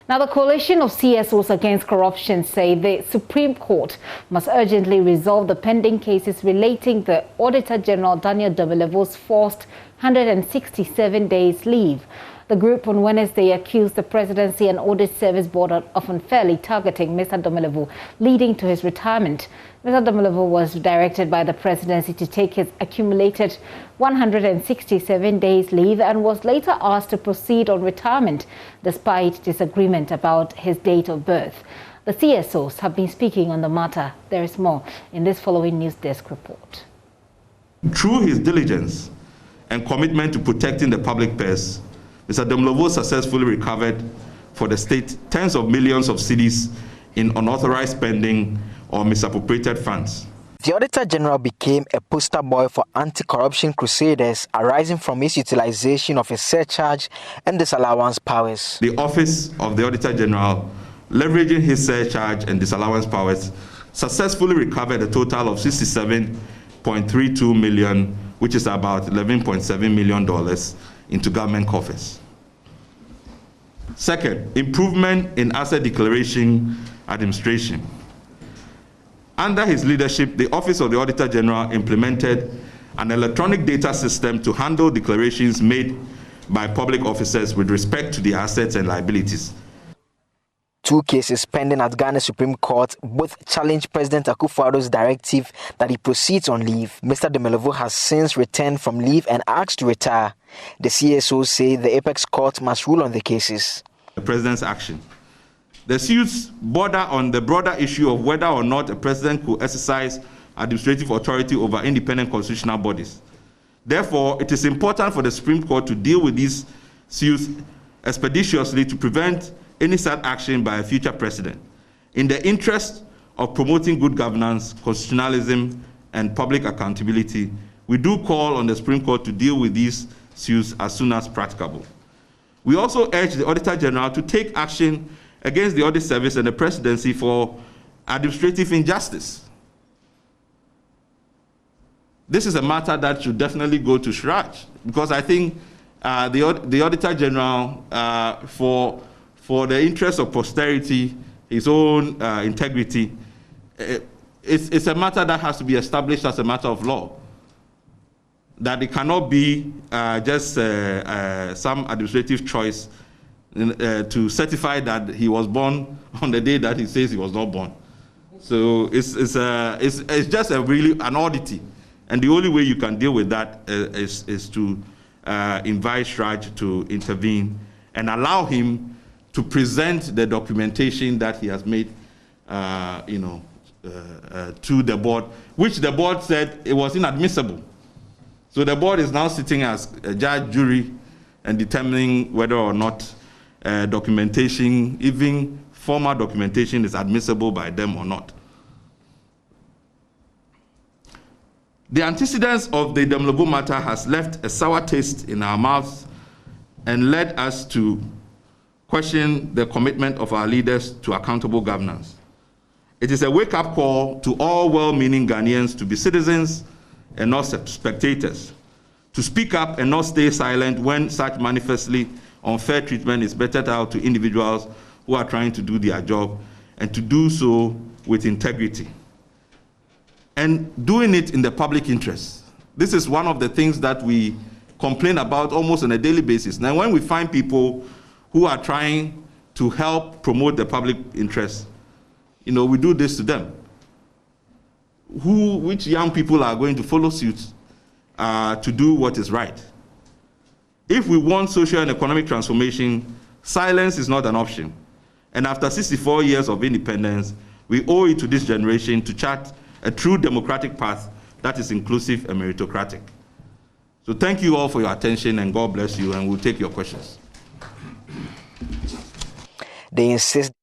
Now, the coalition of CSOs against corruption say the Supreme Court must urgently resolve the pending cases relating the Auditor General Daniel Domelevo's forced 167 days leave. The group on Wednesday accused the Presidency and Audit Service Board of unfairly targeting Mr. Domelevo, leading to his retirement. Mr. Domelevo was directed by the Presidency to take his accumulated 167 days leave and was later asked to proceed on retirement despite disagreement about his date of birth. The CSOs have been speaking on the matter. There is more in this following News Desk report. Through his diligence and commitment to protecting the public purse, Mr. Domelevo successfully recovered for the state tens of millions of cedis in unauthorized spending or misappropriated funds. The Auditor General became a poster boy for anti-corruption crusaders arising from his utilization of his surcharge and disallowance powers. The Office of the Auditor General, leveraging his surcharge and disallowance powers, successfully recovered a total of $67.32 million, which is about $11.7 million into government coffers. Second, improvement in asset declaration administration. Under his leadership, the Office of the Auditor General implemented an electronic data system to handle declarations made by public officers with respect to their assets and liabilities. Two cases pending at Ghana Supreme Court both challenged President Akufo-Addo's directive that he proceeds on leave. Mr. Domelevo has since returned from leave and asked to retire. The CSOs say the Apex Court must rule on the cases. The President's action. The suits border on the broader issue of whether or not a president could exercise administrative authority over independent constitutional bodies. Therefore, it is important for the Supreme Court to deal with these suits expeditiously to prevent any such action by a future president. In the interest of promoting good governance, constitutionalism, and public accountability, we do call on the Supreme Court to deal with these suits as soon as practicable. We also urge the Auditor General to take action against the Audit Service and the Presidency for administrative injustice. This is a matter that should definitely go to Shraj, because I think the Auditor General, for the interest of posterity, his own integrity, it's a matter that has to be established as a matter of law. That it cannot be just some administrative choice to certify that he was born on the day that he says he was not born. So it's just really an oddity. And the only way you can deal with that is to invite Shraj to intervene and allow him to present the documentation that he has made, to the board, which the board said it was inadmissible. So the board is now sitting as a judge, jury, and determining whether or not documentation, even formal documentation, is admissible by them or not. The antecedents of the Domelevo matter has left a sour taste in our mouths and led us to question the commitment of our leaders to accountable governance. It is a wake-up call to all well-meaning Ghanaians to be citizens and not spectators, to speak up and not stay silent when such manifestly unfair treatment is meted out to individuals who are trying to do their job, and to do so with integrity. And doing it in the public interest. This is one of the things that we complain about almost on a daily basis. Now, when we find people who are trying to help promote the public interest, we do this to them. Which young people are going to follow suit to do what is right? If we want social and economic transformation, silence is not an option. And after 64 years of independence, we owe it to this generation to chart a true democratic path that is inclusive and meritocratic. So thank you all for your attention, and God bless you, and we'll take your questions. They insist